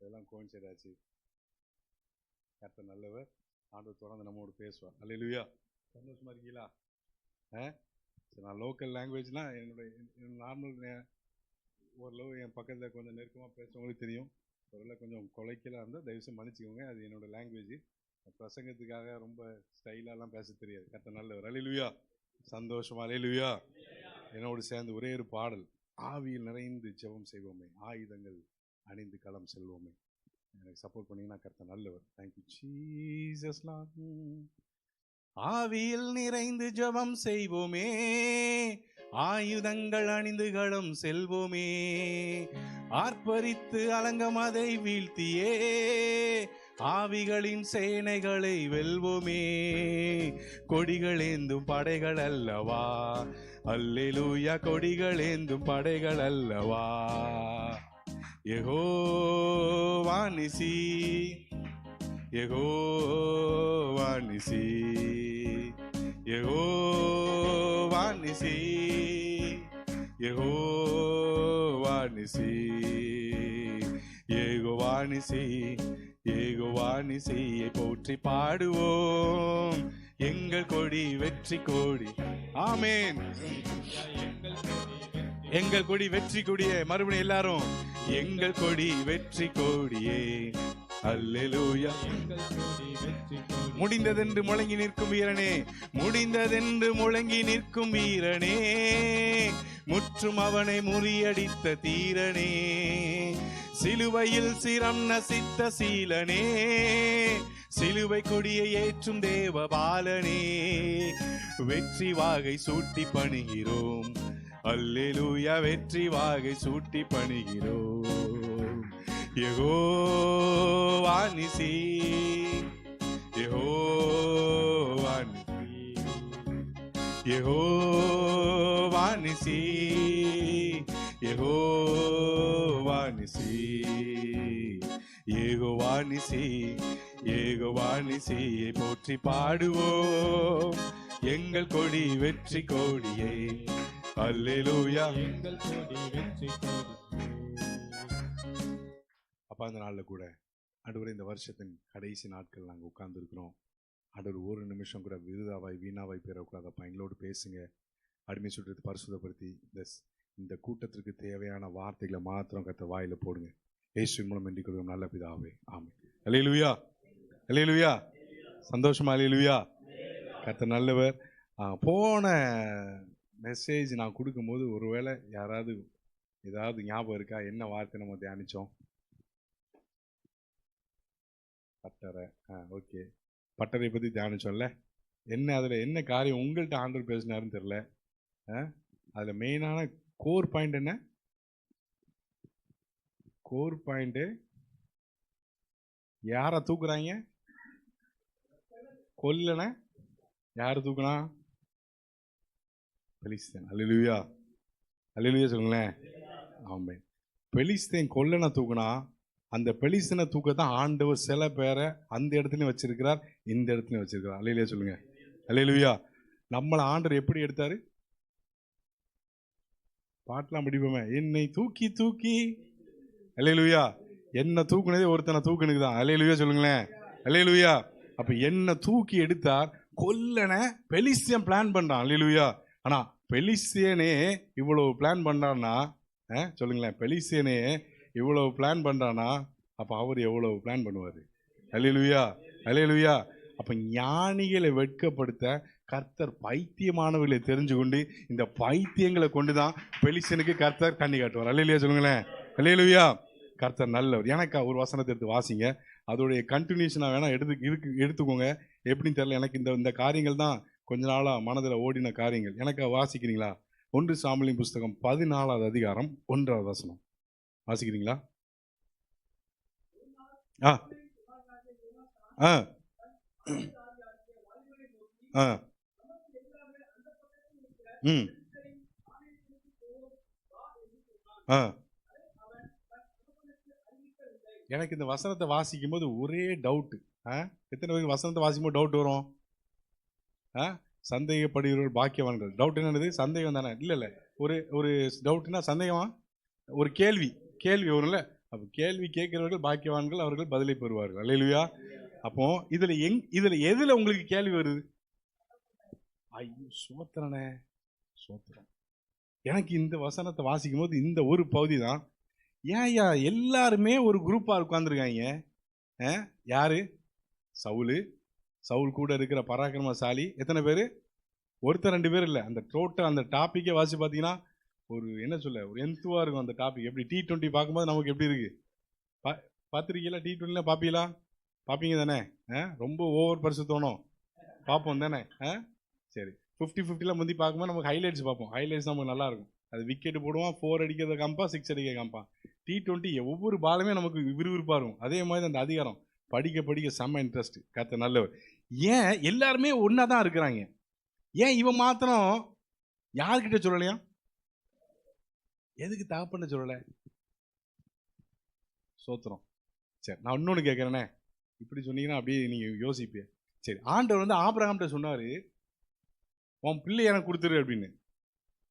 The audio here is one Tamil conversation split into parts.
எல்லாம் கோயின்சைட் ஆச்சு. கர்த்தர் நல்லவர். ஆண்டவர் தொடர்ந்து நம்மோடு பேசுவார். அல்லேலூயா. சந்தோஷமா இருக்கீங்களா? சரி, நான் லோக்கல் லாங்குவேஜ்னால் என்னுடைய நார்மல் ஓரளவு என் பக்கத்தில் கொஞ்சம் நெருக்கமாக பேசுகிறவங்களுக்கு தெரியும். ஒருவேளை கொஞ்சம் குலைக்கலாக இருந்தால் தயவுசெய்து மன்னிச்சுக்கோங்க. அது என்னோடய லாங்குவேஜ். பிரசங்கத்துக்காக ரொம்ப ஸ்டைலாலாம் பேச தெரியாது. கர்த்தர் நல்லவர். அல்லேலூயா. சந்தோஷமா. அல்லேலூயா. என்னோடு சேர்ந்து ஒரே ஒரு பாடல், ஆவியில் நிறைந்து ஜெபம் செய்வோமே, ஆயுதங்கள் அணிந்து களம் செல்வோமே. எனக்கு சப்போர்ட் பண்ணீங்கன்னா கர்த்தர் நல்லவர். Thank you Jesus. ஆவியில் நிறைந்து ஜெபம் செய்வோமே, ஆயுதங்கள் அணிந்து களம் செல்வோமே, ஆர்ப்பரித்து அலங்கம் அதை வீழ்த்தியே ஆவிகளின் சேனைகளை வெல்வோமே. கொடிகள் ஏந்தும் படைகள் அல்லவா, அல்லேலூயா, கொடிகள் ஏந்தும் படைகள் அல்லவா. யெகோவா நிசி, யெகோவா நிசி, யெகோவா நிசி, யெகோவா நிசி, யெகோவா நிசி, யெகோவா நிசியை போற்றி பாடுவோம். எங்கள் கொடி வெற்றி கொடி. ஆமென். எங்கள் கொடி வெற்றி கொடியே. மறுபடியும் எல்லாரும், எங்கள் கொடி வெற்றி கொடியே. அல்லேலூயா. முடிந்ததென்று முழங்கி நிற்கும் வீரனே, முடிந்ததென்று முழங்கி நிற்கும் வீரனே, முற்றும் அவனை முறியடித்த தீரனே, சிலுவையில் சிரம் நசித்த சீலனே, சிலுவை கொடியை ஏற்றும் தேவ பாலனே, வெற்றி வாகை சூட்டி பணிகிறோம். அல்லேலூயா. வெற்றி வாகை சூட்டி பணிகிறோம். யெகோவா நிசி, யெகோவா நிசி, யெகோவா நிசி, யெகோவா நிசி, யெகோவா நிசி, யெகோவா நிசியை போற்றி பாடுவோம். எங்கள் கொடி வெற்றி கொடியே. அல்லேலூயா. எங்கள் கொடி வெற்றி கொடி. அப்பா, அந்த நாளில் கூட ஆண்டவரே, இந்த வருஷத்தின் கடைசி நாட்கள் நாங்கள் உட்கார்ந்துருக்கிறோம். ஆண்டவர் ஒரு நிமிஷம் கூட விருதாவாய் வீணாவாய் பெறக்கூடாதப்பா, எங்களோடு பேசுங்க. அடிமை சுற்றத்தை பரிசுத்தப்படுத்தி இந்த கூட்டத்திற்கு தேவையான வார்த்தைகளை மாத்திரம் கர்த்தர் வாயில போடுங்க. இயேசுவின் மூலம் வேண்டிக் கொள்வோம் நல்ல பிதாவே. ஆமென். அல்லேலூயா. அல்லேலூயா. சந்தோஷமா. அல்லேலூயா. கர்த்தர் நல்லவர். போன மெசேஜ் நான் கொடுக்கும்போது ஒருவேளை யாராவது ஏதாவது ஞாபகம் இருக்கா? என்ன வார்த்தை நம்ம தியானிச்சோம்? பட்டறை. ஓகே, பட்டறை பற்றி தியானிச்சோம்ல. என்ன அதில் என்ன காரியம் உங்கள்கிட்ட ஆண்டவர் பேசினாருன்னு தெரில. அதில் மெயினான கோர் பாயிண்ட் என்ன? கோர் பாயிண்ட்டு யாரை தூக்குறாங்க? கொல்லனை யார் தூக்குனா? பெலிஸ்தேன். அல்லேலூயா. அல்லேலூயா சொல்லுங்களேன். ஆமென். பெலிஸ்தேன் கொல்லனை தூக்குனா, அந்த பெலிஸ்தீனை தூக்கத்தான் ஆண்டவர் சில பேரை அந்த இடத்துலையும் வச்சிருக்கிறார், இந்த இடத்துலையும் வச்சிருக்கிறார். அல்லேலூயா சொல்லுங்க. அல்லேலூயா. நம்மளை ஆண்டவர் எப்படி எடுத்தாரு? பாட்டெலாம் பிடிப்போமே, என்னை தூக்கி தூக்கி. அல்லேலூயா. என்ன தூக்குனதே ஒருத்தனை தூக்குனுக்கு தான். அல்லேலூயா சொல்லுங்களேன். அல்லேலூயா. அப்ப என்ன தூக்கி எடுத்தார். கொல்லனை பெலிஸ்தியன் பிளான் பண்றான். அல்லேலூயா. ஆனா பெலிஸ்தியனே இவ்வளவு பிளான் பண்றான்னா, சொல்லுங்களேன், பெலிஸ்தியனே இவ்வளவு பிளான் பண்றானா, அப்ப அவர் எவ்வளவு பிளான் பண்ணுவாரு? அல்லேலூயா. அல்லேலூயா. அப்ப ஞானிகளை வெட்கப்படுத்த கர்த்தர் பைத்தியமானவர்களை தெரிஞ்சு கொண்டு இந்த பைத்தியங்களை கொண்டுதான் பெலிஸ்தியனுக்கு கர்த்தர் கண்ணி காட்டுவார். அல்லேலூயா சொல்லுங்களேன். அல்லேலூயா. கர்த்தர் நல்லவர். எனக்கு ஒரு வசனத்தை எடுத்து வாசிங்க, அதோடைய கண்டினியூஷனாக வேணா எடுத்துக்கோங்க. எப்படின்னு தெரியல, எனக்கு இந்த காரியங்கள் தான் கொஞ்ச நாளாக மனதில் ஓடின காரியங்கள். எனக்கு வாசிக்கிறீங்களா? 1 சாமுவேலின் புஸ்தகம் 14வது அதிகாரம் 1வது வசனம் வாசிக்கிறீங்களா? ஆ ஆ ஆ ம் ஆ எனக்கு இந்த வசனத்தை வாசிக்கும் போது ஒரே டவுட்டு. எத்தனை பேருக்கு வசனத்தை வாசிக்கும் போது டவுட் வரும்? சந்தேகப்படுகிறவர்கள் பாக்கியவான்கள். டவுட் என்னது? சந்தேகம் தானே? இல்லை ஒரு டவுட்னா சந்தேகமா? ஒரு கேள்வி வரும்ல. அப்போ கேள்வி கேட்கிறவர்கள் பாக்கியவான்கள், அவர்கள் பதிலை பெறுவார்கள். அல்லேலூயா. அப்போ இதுல எதுல உங்களுக்கு கேள்வி வருது? ஐயோ சோத்திரனே, சோத்திரம். எனக்கு இந்த வசனத்தை வாசிக்கும் போது இந்த ஒரு பகுதி தான், ஏன்யா எல்லாருமே ஒரு குரூப்பா உட்கார்ந்துருக்காங்க. யாரு? சவுல் கூட இருக்கிற பராக்கிரமசாலி எத்தனை பேர்? ஒருத்தர் 2 பேர் இல்லை. அந்த டோட்டல் அந்த டாப்பிக்கே வாசி பார்த்தீங்கன்னா ஒரு என்ன சொல்ல, ஒரு எந்துவா இருக்கும் அந்த டாபிக். எப்படி T20 பார்க்கும்போது நமக்கு எப்படி இருக்கு? பார்த்துருக்கீங்களா? T20 பார்ப்பீங்க தானே? ரொம்ப ஓவர் பரிசுத்தோணும் பார்ப்போம் தானே? சரி, 50-50 முந்தி பார்க்கும்போது நமக்கு ஹைலைட்ஸ் பார்ப்போம். ஹைலைட்ஸ் நமக்கு நல்லா இருக்கும். அது விக்கெட் போடுவான், 4 அடிக்கிறத காமிப்பான், 6 அடிக்க காமிப்பான். T20 ஒவ்வொரு பாலுமே நமக்கு விறுவிறுப்பாக இருக்கும். அதே மாதிரி அந்த அதிகாரம் படிக்க செம்ம இன்ட்ரெஸ்ட். கத்த நல்லவர். ஏன் எல்லாருமே ஒன்றா தான் இருக்கிறாங்க? ஏன் இவன் மாத்திரம் யார்கிட்ட சொல்லலையா? எதுக்கு தகப்பன்னு சொல்லலை? சோத்திரம். சரி, நான் இன்னொன்று கேட்குறேனே, இப்படி சொன்னீங்கன்னா அப்படியே நீங்கள் யோசிப்பீங்க. சரி, ஆண்டவர் வந்து ஆபிரகாம்கிட்ட சொன்னார், உன் பிள்ளை எனக்கு கொடுத்துரு அப்படின்னு.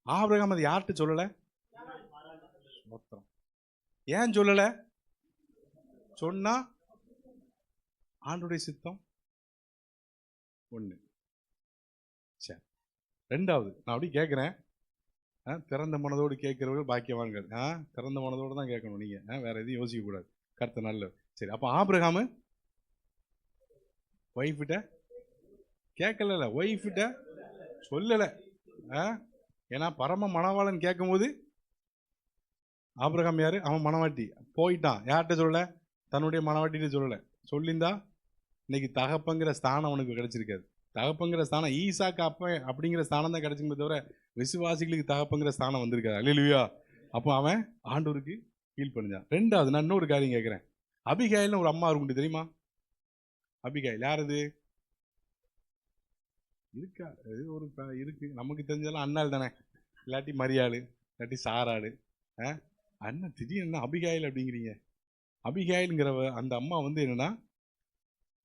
ஆபிரகாம் அது யார்கிட்ட சொல்லலை? சோத்திரம். ஏன் சொல்லலை? சொன்னா ஆண்டவருடைய சித்தம் ஒன்று. சரி, ரெண்டாவது நான் அப்படி கேட்குறேன், திறந்த மனதோடு கேட்கிறவர்கள் பாக்கியவான்கள். திறந்த மனதோடு தான் கேட்கணும் நீங்கள், வேற எதுவும் யோசிக்கக்கூடாது. கர்த்தர் நல்ல. சரி, அப்போ ஆபிரகாம் ஒய்ஃபிட்ட கேட்கல, ஒய்ஃபிட்ட சொல்லலை. ஏன்னா பரம மணவாளன் கேட்கும் போது ஆபிரகாம் யாரு? அவன் மணவாட்டி போயிட்டான். யார்கிட்ட சொல்லலை? தன்னுடைய மணவாட்டிகிட்ட சொல்லலை. சொல்லியிருந்தா இன்னைக்கு தகப்பங்கிற ஸ்தானம் அவனுக்கு கிடைச்சிருக்காது. தகப்பங்கிற ஸ்தானம் ஈசாக்கு அப்பன் அப்படிங்கிற ஸ்தானம் தான் கிடைச்சிருமே தவிர விசுவாசிகளுக்கு தகப்பங்கிற ஸ்தானம் வந்திருக்காது. அல்லேலூயா. அப்போ அவன் ஆண்டவருக்கு ஃபீல் பண்ணிச்சான். ரெண்டாவது நான் இன்னொரு காரியம் கேட்குறேன். அபிகாயில்னு ஒரு அம்மா இருக்கும் தெரியுமா? அபிகாயில் யார்? அது இருக்கா? ஒரு இருக்கு, நமக்கு தெரிஞ்சாலும் அண்ணாள் தானே, இல்லாட்டி மரியாள், இல்லாட்டி சாராள். அண்ணன் திடீர்னு என்ன அபிகாயில் அப்படிங்கிறீங்க? அபிகாயில்ங்கிற அந்த அம்மா வந்து என்னன்னா,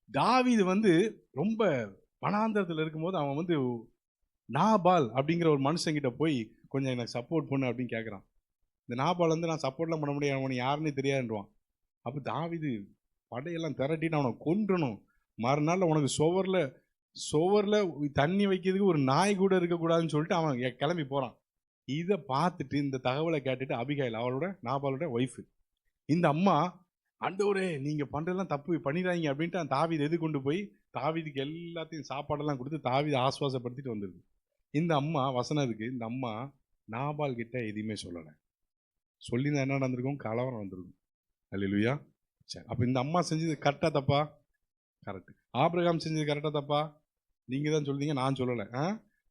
தாவீது வந்து ரொம்ப வனாந்தரத்தில் இருக்கும்போது அவன் வந்து நாபால் அப்படிங்கிற ஒரு மனுஷங்கிட்ட போய் கொஞ்சம் எனக்கு சப்போர்ட் பண்ணு அப்படின்னு கேட்குறான். இந்த நாபால் வந்து நான் சப்போர்ட்லாம் பண்ண முடியாது, அவனுக்கு யாருன்னு தெரியாதுன்றான். அப்போ தாவீது படையெல்லாம் திரட்டின்னு அவனை கொன்றணும், மறுநாள் உனக்கு சுவரில் தண்ணி வைக்கிறதுக்கு ஒரு நாய் கூட இருக்கக்கூடாதுன்னு சொல்லிட்டு அவன் கிளம்பி போகிறான். இதை பார்த்துட்டு இந்த தகவலை கேட்டுட்டு அபிகாயில் அவளோட நாபாலோட ஒய்ஃபு, இந்த அம்மா, ஆண்டவரே நீங்க பண்றதெல்லாம் தப்பு பண்ணிடாதீங்க அப்படின்ட்டு தாவீது எது கொண்டு போய் தாவீதுக்கு எல்லாத்தையும் சாப்பாடெல்லாம் கொடுத்து தாவீது ஆசுவாசப்படுத்திட்டு வந்துருது. இந்த அம்மா வசனம் இருக்கு, இந்த அம்மா நாபால் கிட்ட எதுவுமே சொல்லலை. சொல்லியிருந்தா என்ன நடந்திருக்கும்? கலவரம் வந்திருக்கும். அல்லேலூயா. சரி, அப்போ இந்த அம்மா செஞ்சது கரெக்டா தப்பா? கரெக்ட். ஆபிரகாம் செஞ்சது கரெக்டா தப்பா? நீங்க தான் சொல்றீங்க, நான் சொல்லலை.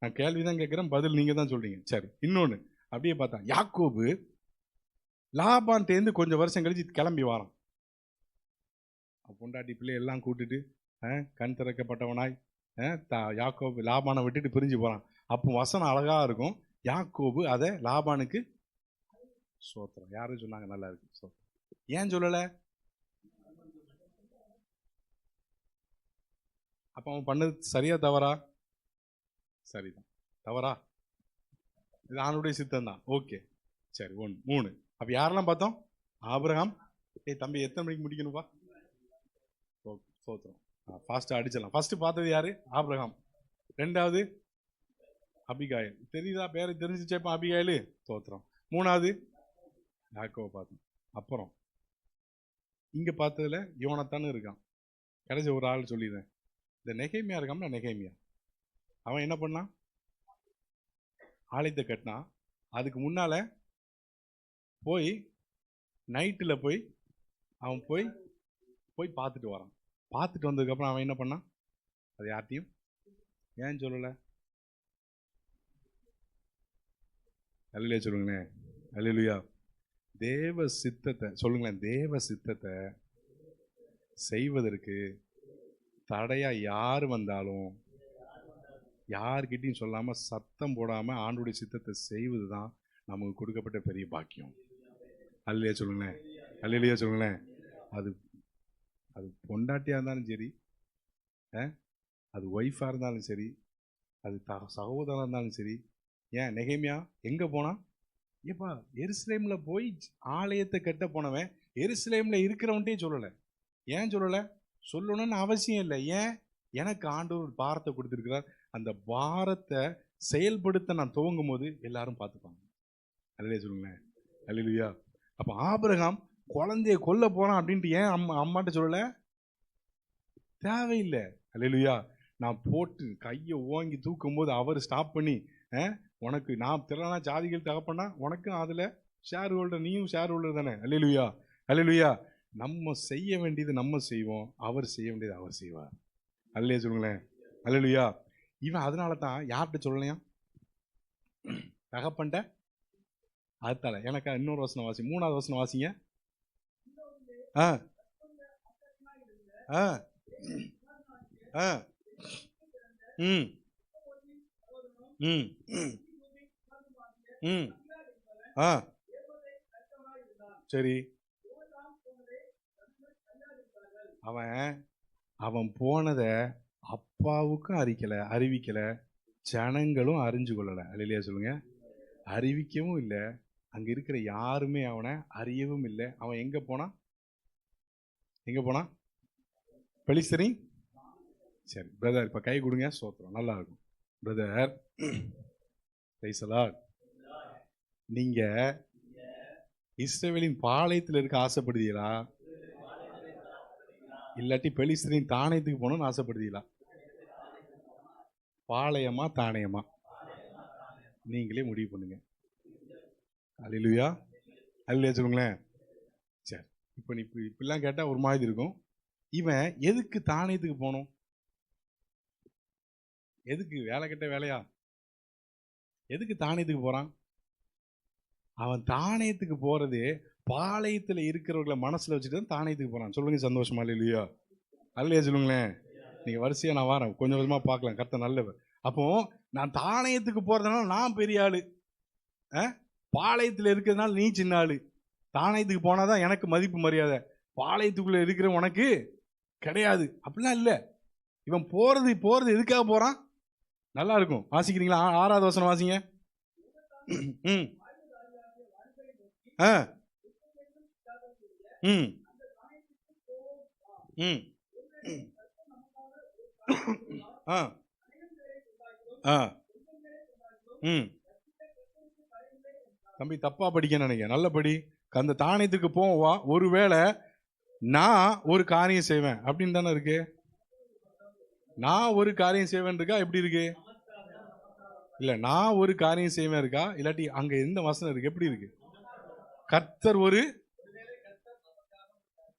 நான் கேள்வி தான் கேட்குறேன், பதில் நீங்க தான் சொல்றீங்க. சரி, இன்னொன்று அப்படியே பார்த்தா யாக்கோபு லாபான் தேர்ந்து கொஞ்சம் வருஷம் கழிச்சு கிளம்பி வாரான். பொண்டாட்டி பிள்ளை எல்லாம் கூட்டிட்டு கண் திறக்கப்பட்டவனாய் யாக்கோபு லாபானை விட்டுட்டு பிரிஞ்சு போறான். அப்போ வசனம் அழகா இருக்கும். யாக்கோபு அதை லாபானுக்கு சோத்திரம். யாரும் சொன்னாங்க நல்லா இருக்கு சோத்திரம். ஏன் சொல்லலை? அப்போ அவன் பண்ணது சரியா தவறா? சரிதான். தவறா? இது ஆணுடைய சித்தம் தான். ஓகே, சரி. 1 3. அப்போ யாரெல்லாம் பார்த்தோம்? ஆபிரகாம். தம்பி எத்தனை மணிக்கு முடிக்கணும்பா? சோத்திரம். ஃபாஸ்ட்டாக அடிச்சிடலாம். ஃபர்ஸ்ட் பார்த்தது யாரு? ஆபிரகாம். ரெண்டாவது அபிகாயில். தெரியுதா? பேரை தெரிஞ்சுச்சேப்பா அபிகாயில். சோத்திரம். மூணாவது யாக்கோவை பார்த்தோம். அப்புறம் இங்கே பார்த்ததுல யோனத்தான் இருக்கான். கடைசி ஒரு ஆள் சொல்லிடுறேன், இந்த நெகேமியா இருக்காம. நெகேமியா அவன் என்ன பண்ணான்? ஆலயத்தை கட்டினான். அதுக்கு முன்னால போய் நைட்டில் போய் அவன் போய் பார்த்துட்டு வரான். பார்த்துட்டு வந்ததுக்கப்புறம் அவன் என்ன பண்ணான்? அது யார்ட்டையும் ஏன் சொல்லலை? அல்லேலூயா சொல்லுங்களேன். அல்லேலூயா. தேவ சித்தத்தை சொல்லுங்களேன். தேவ சித்தத்தை செய்வதற்கு தடையா யார் வந்தாலும் யார்கிட்டையும் சொல்லாம சத்தம் போடாம ஆண்டுடைய சித்தத்தை செய்வது தான் நமக்கு கொடுக்கப்பட்ட பெரிய பாக்கியம். அல்லேலூயா சொல்லுங்களேன். அல்லேலூயா சொல்லுங்களேன். அது அது பொண்டாட்டியாக இருந்தாலும் சரி, அது ஒய்ஃபாக இருந்தாலும் சரி, அது சகோதரனாக இருந்தாலும் சரி. ஏன் நெகேமியா எங்கே போனான்? ஏப்பா எருசலேமில் போய் ஆலயத்தை கட்ட போனவன் எருசலேம்ல இருக்கிறவன்ட்டே சொல்லலை. ஏன் சொல்லலை? சொல்லணும்னு அவசியம் இல்லை. ஏன்? எனக்கு ஆண்டவர் ஒரு பாரத்தை கொடுத்துருக்கிறார். அந்த பாரத்தை செயல்படுத்த நான் துவங்கும் போது எல்லாரும் பார்த்துப்பாங்க. அல்லேலூயா சொல்லுங்களேன். அல்லேலூயா. அப்போ ஆபிரகாம் குழந்தைய கொல்ல போறான் அப்படின்ட்டு ஏன் அம்மாட்ட சொல்லலை? தேவையில்லை. அல்லேலூயா. நான் போட்டு கையை ஓங்கி தூக்கும் போது அவர் ஸ்டாப் பண்ணி, உனக்கு நான் திறனா ஜாதிகள் தகப்பனா உனக்கும் அதில் ஷேர் ஹோல்டர், நீயும் ஷேர் ஹோல்டர் தானே. அல்லேலூயா. அல்லேலூயா. நம்ம செய்ய வேண்டியது நம்ம செய்வோம், அவர் செய்ய வேண்டியது அவர் செய்வார். அல்லேலூயா சொல்லுங்களேன். அல்லேலூயா. இவன் அதனால தான் யார்கிட்ட சொல்லலையா? தகப்பன்ட்ட. அதுதால எனக்கு இன்னொரு வசனம் வாசி, 3வது வசனம் வாசிங்க. ஆ ஆ ஆ ம் ம் ம் ஆ சரி. அவன் போனதை அப்பாவுக்கும் அறிவிக்கலை, ஜனங்களும் அறிஞ்சு கொள்ளலை. அல்லேலூயா சொல்லுங்க. அறிவிக்கவும் இல்லை, அங்கே இருக்கிற யாருமே அவனை அறியவும் இல்லை. அவன் எங்கே போனான்? பெலிஸ்தரின். சரி பிரதர், இப்போ கை கொடுங்க, சோத்திரம் நல்லா இருக்கும். பிரதர் நீங்க இஸ்ரவேலின் பாளையத்தில் இருக்க ஆசைப்படுதீங்களா, இல்லாட்டி பெலிஸ்தரின் தானியத்துக்கு போகணும்னு ஆசைப்படுதீங்களா? பாளையமா தானியமா நீங்களே முடிவு பண்ணுங்க. அல்லேலூயா. அல்லேலூயா சொல்லுங்களேன். சரி, இப்போ நீ இப்படிலாம் கேட்டால் ஒரு மாதிரி இருக்கும். இவன் எதுக்கு தானியத்துக்கு போகணும்? எதுக்கு? வேலை கட்ட வேலையா? எதுக்கு தானியத்துக்கு போறான்? அவன் தானியத்துக்கு போறது பாளையத்தில் இருக்கிறவர்களை மனசுல வச்சுட்டு தான் தானியத்துக்கு போறான். சொல்லுங்க சந்தோஷமா? இல்லையா? அல்லையா சொல்லுங்களேன். நீங்க வரிசையா நான் வரேன், கொஞ்சம் கொஞ்சமா பார்க்கலாம். கர்த்தர் நல்லவர். அப்போ நான் தானியத்துக்கு போறதுனால நான் பெரிய ஆளு, பாளையத்தில் இருக்கிறதுனால நீ சின்ன ஆளு. தானியத்துக்கு போனாதான் எனக்கு மதிப்பு மரியாதை, பாளையத்துக்குள்ள இருக்கிற உனக்கு கிடையாது. அப்படிலாம் இல்லை. இவன் போறது எதுக்காக போறான்? நல்லா இருக்கும். வாசிக்கிறீங்களா? 6வது வசனம் வாசிங்க. ம் ஆ ம் ம் ஆ ஆ ம் தம்பி தப்பா படிக்க நினைக்க, நல்லபடி. அந்த தானியத்துக்கு போவா, ஒருவேளை நான் ஒரு காரியம் செய்வேன் அப்படின்னு தானே இருக்கு. நான் ஒரு காரியம் செய்வேன் இருக்கா? எப்படி இருக்கு? இல்ல, நான் ஒரு காரியம் செய்வேன் இருக்கா? இல்லாட்டி அங்க எந்த வசனம் இருக்கு? எப்படி இருக்கு? கர்த்தர் ஒரு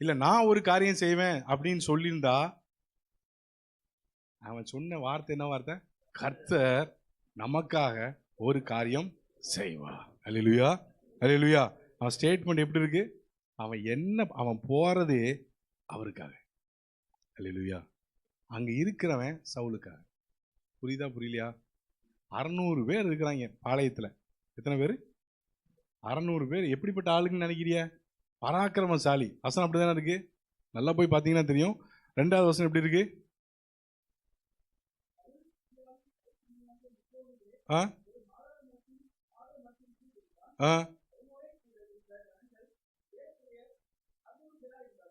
இல்ல, நான் ஒரு காரியம் செய்வேன் அப்படின்னு சொல்லியிருந்தா அவன் சொன்ன வார்த்தை என்ன வார்த்தை? கர்த்தர் நமக்காக ஒரு காரியம் செய்வார். அல்லேலூயா. அல்லேலூயா. அவன் ஸ்டேட்மெண்ட் எப்படி இருக்கு? அவன் போறது அவருக்காக. அல்லேலூயா. அங்க இருக்கிறவன் சவுலுக்காக. புரியுதா புரியலையா? 600 பேர் இருக்கிறாங்க பாளையத்துல. எத்தனை பேர்? 600 பேர். எப்படிப்பட்ட ஆளுங்கன்னு நினைக்கிறிய? பராக்கிரமசாலி. வசனம் அப்படிதானே இருக்கு. நல்லா போய் பார்த்தீங்கன்னா தெரியும். 2வது வசனம் எப்படி இருக்கு?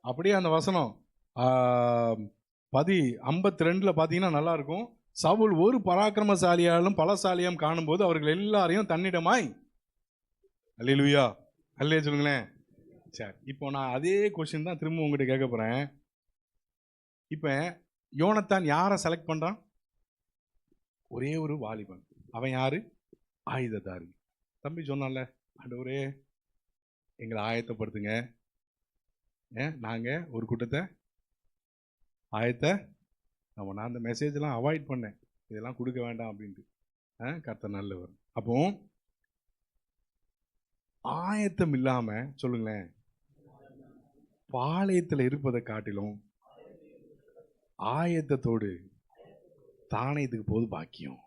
அப்படியே அந்த வசனம் 52 பார்த்தீங்கன்னா நல்லா இருக்கும். சவுல் ஒரு பராக்கிரமசாலியாலும் பலசாலியாம் காணும்போது அவர்கள் எல்லாரையும் தன்னிடமாய். அல்லேலூயா. அல்லேலூயா சொல்லுங்களேன். சரி, இப்போ நான் அதே கொஸ்டின் தான் திரும்ப உங்ககிட்ட கேட்க போறேன். இப்போ யோனத்தான் யாரை செலக்ட் பண்றான்? ஒரே ஒரு வாலிபன். அவன் யாரு? ஆயுததாரி. தம்பி சொன்னான்ல, ஆண்டவரே எங்களை ஆயத்தப்படுத்துங்க, நாங்க ஒரு கூட்டத்தை நான் அந்த மெசேஜ்லாம் அவாய்ட் பண்ணேன், இதெல்லாம் கொடுக்க வேண்டாம் அப்படின்ட்டு. கர்த்தர் நல்லவர். அப்போ ஆயத்தம் இல்லாம சொல்லுங்களேன், பாளையத்தில் இருப்பதை காட்டிலும் ஆயத்தத்தோடு தானியத்துக்கு போது பாக்கியம்.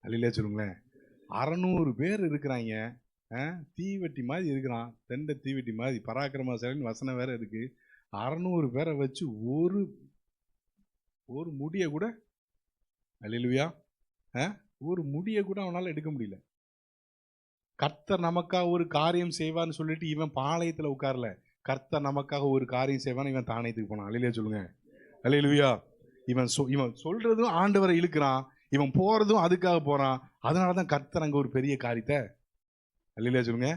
அல்லையா சொல்லுங்களேன். 600 பேர் இருக்கிறாங்க. தீவெட்டி மாதிரி இருக்கிறான், தெண்டை தீவெட்டி மாதிரி. பராக்கிரமசாலின்னு வசனம் வேற இருக்கு. 600 பேரை வச்சு ஒரு முடிய கூட, அல்லேலூயா, ஒரு முடிய கூட அவனால எடுக்க முடியல. கர்த்தர் நமக்கா ஒரு காரியம் செய்வான்னு சொல்லிட்டு இவன் பாளையத்துல உட்காரல, கர்த்தர் நமக்காக ஒரு காரியம் செய்வான், இவன் தானேத்துக்கு போனான். அல்லேலூயா சொல்லுங்க. அல்லேலூயா. இவன் சொல்றதும் ஆண்டவரை இழுக்கிறான், இவன் போறதும் அதுக்காக போறான். அதனாலதான் கர்த்தர் அங்க ஒரு பெரிய காரியத்தை, அல்லேலூயா சொல்லுங்க.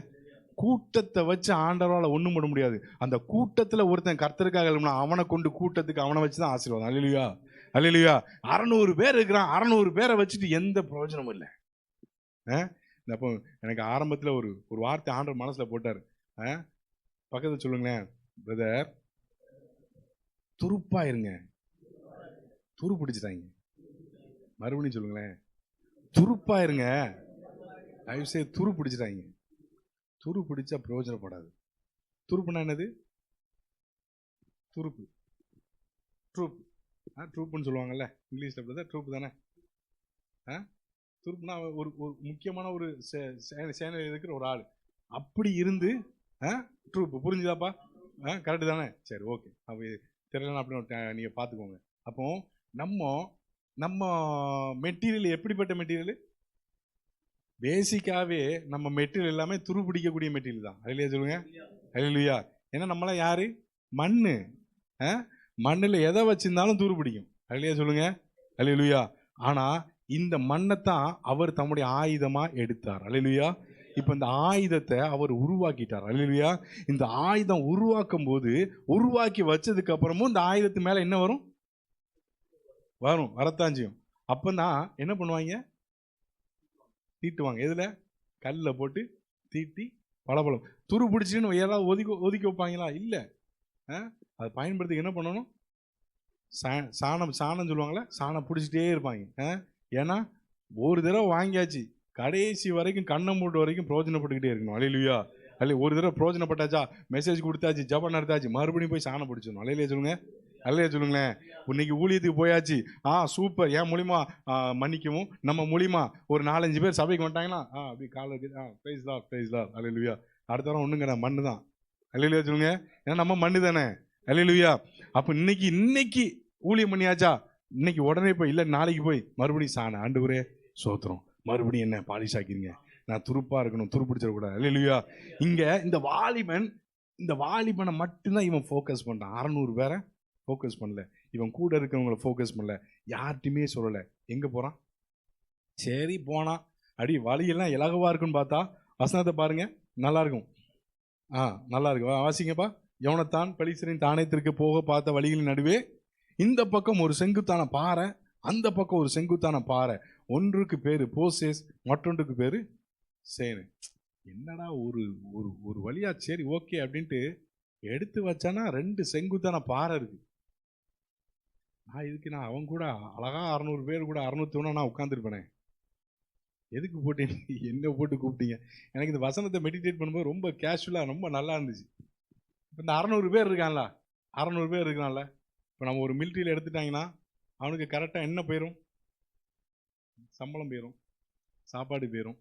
கூட்டத்தை வச்சு ஆண்டவரால் ஒண்ணும் பண்ண முடியாது. அந்த கூட்டத்துல ஒருத்தன் கர்த்தருக்காக எழுப்பினா அவனை கொண்டு கூட்டத்துக்கு அவனை வச்சுதான் ஆசீர்வாதம். அல்லேலூயா. அல்லேலூயா. 600 பேர் இருக்கிறான், 600 பேரை வச்சுட்டு எந்த பிரயோஜனமும் இல்லை. அப்போ எனக்கு ஆரம்பத்துல ஒரு வார்த்தை ஆண்டவர் மனசுல போட்டாரு. பக்கத்துல சொல்லுங்களேன், பிரதர் துருப்பா இருங்க. துரு பிடிச்சிட்டாங்க. மறுபடியும் சொல்லுங்களேன், துருப்பா இருங்க. தயவுசெய்து துரு பிடிச்சிட்டாங்க. துரு பிடிச்சா பிரயோஜனப்படாது. துருப்புனா என்னது? துருப்பு, ட்ரூப். ட்ரூப்புன்னு சொல்லுவாங்கல்ல இங்கிலீஷ்ல, பிரதர் ட்ரூப் தானே. துருப்புனா ஒரு முக்கியமான ஒரு சேனையில் இருக்கிற ஒரு ஆள். அப்படி இருந்து ட்ரூப், புரிஞ்சுதாப்பா? கரெக்டு தானே? சரி, ஓகே. அப்போ தெரியலன்னா அப்படின்னு நீங்கள் பார்த்துக்கோங்க. அப்போ நம்ம மெட்டீரியல் எப்படிப்பட்ட மெட்டீரியல்? பேசிக்காவே நம்ம மெட்டீரியல் எல்லாமே துரு பிடிக்கக்கூடிய மெட்டீரியல் தான். அல்லேலூயா சொல்லுங்க. அல்லேலூயா. ஏன்னா நம்மளாம் யாரு? மண்ணு. மண்ணில் எதை வச்சிருந்தாலும் துரு பிடிக்கும். அல்லேலூயா சொல்லுங்க. அல்லேலூயா. ஆனா இந்த மண்ணைத்தான் அவர் தம்முடைய ஆயுதமா எடுத்தார். அல்லேலூயா. இப்ப இந்த ஆயுதத்தை அவர் உருவாக்கிட்டார். அல்லேலூயா. இந்த ஆயுதம் உருவாக்கும் போது, உருவாக்கி வச்சதுக்கு அப்புறமும் இந்த ஆயுதத்து மேல என்ன வரும்? வரத்தான் செய்யும். அப்பதான் என்ன பண்ணுவாங்க? தீட்டுவாங்க. எதுல? கல்ல போட்டு தீட்டி பளபளம். துரு பிடிச்சுன்னு யாராவது ஒதுக்கி வைப்பாங்களா? இல்ல. அதை பயன்படுத்தி என்ன பண்ணணும்? சாணம் சொல்லுவாங்களே, சாணம் பிடிச்சிட்டே இருப்பாங்க. ஏன்னா ஒரு தடவை வாங்கியாச்சு, கடைசி வரைக்கும் கண்ணை மூட்டு வரைக்கும் பிரயோஜனப்பட்டுக்கிட்டே இருக்கணும். அல்லேலூயா. ஒரு தடவை பிரயோஜனப்பட்டாச்சா, மெசேஜ் கொடுத்தாச்சு, ஜபம் நடத்தாச்சு, மறுபடியும் போய் சாணம் பிடிச்சிடணும். அல்லேலூயா சொல்லுங்க. அல்லேலூயா சொல்லுங்களேன். இன்னைக்கு ஊழியத்துக்கு போயாச்சு, சூப்பர், என் மூலியமா மன்னிக்கவும் நம்ம மூலியமா ஒரு 4-5 பேர் சபைக்கு வந்துட்டாங்கன்னா அப்படி காலை பிரைஸ் லார்ட் அல்லேலூயா. அடுத்த வாரம் ஒண்ணுங்க, மண்ணு தான். அல்லேலூயா சொல்லுங்க. ஏன்னா நம்ம மண்ணு தானே. அல்லேலூயா. அப்ப இன்னைக்கு ஊழியம் பண்ணியாச்சா, இன்னைக்கு உடனே போய், இல்லை நாளைக்கு போய் மறுபடியும் சாணம், ஆண்டவரே சோத்திரம், மறுபடியும் என்ன பாலிஷ் ஆக்கிருங்க, நான் துருப்பா இருக்கணும், துரு பிடிச்சிடக்கூடாது. அல்லேலூயா. இங்க இந்த வாலிபனை மட்டும்தான் இவன் ஃபோக்கஸ் பண்றான். 600 பேரை ஃபோக்கஸ் பண்ணல. இவன் கூட இருக்கிறவங்களை ஃபோக்கஸ் பண்ணல. யார்ட்டையுமே சொல்லலை. எங்க போறான்? சரி போனான். அடி வழியெல்லாம் இலகுவா இருக்குன்னு பார்த்தா வசனத்தை பாருங்க, நல்லா இருக்கும். நல்லா இருக்கு, வாசிங்கப்பா. யோனத்தான் பெலிஸ்தரின் தானேத்திற்கு போக பார்த்த வழிகளின் நடுவே இந்த பக்கம் ஒரு செங்குத்தான பாறை, அந்த பக்கம் ஒரு செங்குத்தான பாறை. ஒன்றுக்கு பேரு போசேஸ், மற்றொன்றுக்கு பேரு சேனு. என்னடா ஒரு வழியா, சரி ஓகே அப்படின்ட்டு எடுத்து வச்சானா 2 செங்குத்தான பாறை இருக்கு. இதுக்கு நான் அவன் கூட அழகா 600 பேர் கூட 601 நான் உட்காந்துருப்பேனே. எதுக்கு போட்டு என்ன போட்டு கூப்பிட்டீங்க? எனக்கு இந்த வசனத்தை மெடிடேட் பண்ணும்போது ரொம்ப கேஷுவலா ரொம்ப நல்லா இருந்துச்சு. இந்த 600 பேர் இருக்கான்ல, 600 பேர் இருக்கான்ல. இப்போ நம்ம ஒரு மிலிட்ரியில் எடுத்துட்டாங்கன்னா அவனுக்கு கரெக்டாக என்ன போயிடும்? சம்பளம் போயிடும், சாப்பாடு போயிடும்,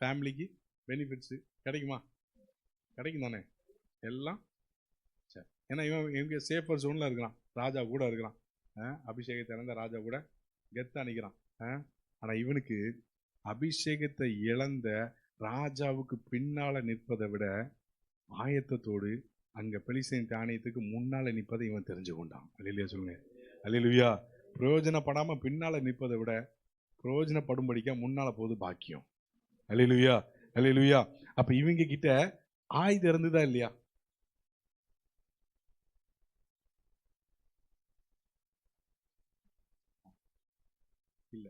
ஃபேமிலிக்கு பெனிஃபிட்ஸு கிடைக்குமா? கிடைக்கும் தானே எல்லாம். சரி, ஏன்னா இவங்க சேஃபர் ஜோனில் இருக்கிறான், ராஜா கூட இருக்கிறான், அபிஷேகத்தை இழந்த ராஜா கூட கெத்தாக நிற்கிறான். ஆனால் இவனுக்கு அபிஷேகத்தை இழந்த ராஜாவுக்கு பின்னால நிற்பதை விட ஆயத்தத்தோடு அங்க பெலிஸ்தரின் தானியத்துக்கு முன்னால நிற்பதை இவன் தெரிஞ்சு கொண்டான். அல்லேலூயா சொல்லுங்க. அல்லேலூயா. பிரயோஜனப்படாம பின்னால நிற்பதை விட பிரயோஜனப்படும்படிக்க முன்னால போது பாக்கியம். அல்லேலூயா. அல்லேலூயா. அப்ப இவங்க கிட்ட ஆயுதம் இருந்ததா இல்லையா? இல்ல.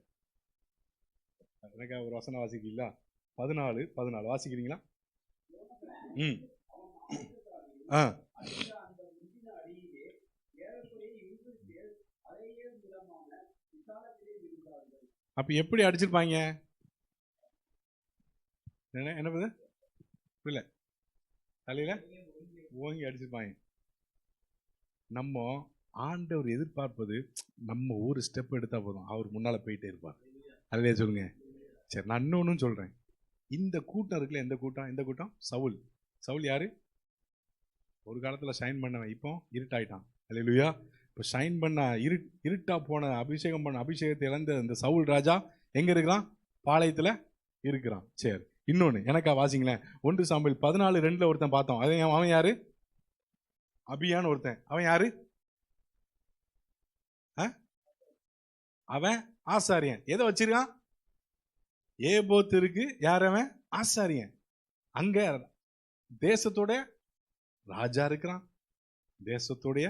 எனக்கா ஒரு வசனம் வாசிக்கிறீங்களா? 14 வாசிக்கிறீங்களா? அப்ப எப்படி அடிச்சிருப்பாங்க? என்ன புரியல? தலையில ஓங்கி அடிச்சிருப்பாங்க. நம்ம ஆண்டவர் எதிர்பார்ப்பது நம்ம ஒரு ஸ்டெப் எடுத்தா போதும், அவர் முன்னால போயிட்டே இருப்பார். அல்லேலூயா சொல்லுங்க. சரி, நான் இன்னொன்னு சொல்றேன். இந்த கூட்டம் இருக்குல்ல, இந்த கூட்டம் சவுல் யாரு? ஒரு காலத்துல ஷைன் பண்ணவன், இப்போ இருட்டாயிட்டான். அல்லேலூயா. இப்போ ஷைன் பண்ண இருட்டா போன அபிஷேகத்தை இழந்த இந்த சவுல் ராஜா எங்க இருக்கிறான்? பாளையத்துல இருக்கிறான். சரி, இன்னொன்னு எனக்கா வாசிங்களேன். 1 சாமுவேல் 14:2 ஒருத்தன் பார்த்தோம். அவன் யாரு? அபியான்னு ஒருத்தன், அவன் யாரு? அவன் ஆசாரியன். எதை வச்சிருக்கான்? ஏபோத்து இருக்கு. யார் அவன்? ஆசாரியன். அங்க தேசத்தோட ராஜா இருக்கிறான், தேசத்துடைய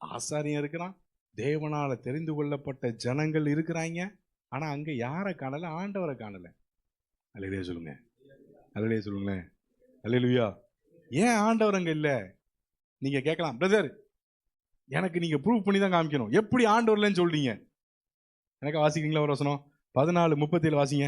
ஆசாரியன் இருக்கிறான், தேவனால தெரிந்து கொள்ளப்பட்ட ஜனங்கள் இருக்கிறாங்க. ஆனா அங்க யாரை காணல? ஆண்டவரை காணல. அல்லேலூயா சொல்லுங்க, அல்லேலூயா சொல்லுங்க, அல்லேலூயா. ஏன் ஆண்டவர் அங்க இல்ல? நீங்க கேட்கலாம், பிரதர் எனக்கு நீங்க ப்ரூவ் பண்ணி தான் காமிக்கணும், எப்படி ஆண்டவர் இல்லைன்னு சொல்றீங்க? எனக்கு வாசிக்கிறீங்களா ஒரு வசனம்? 14:37 வாசிங்க.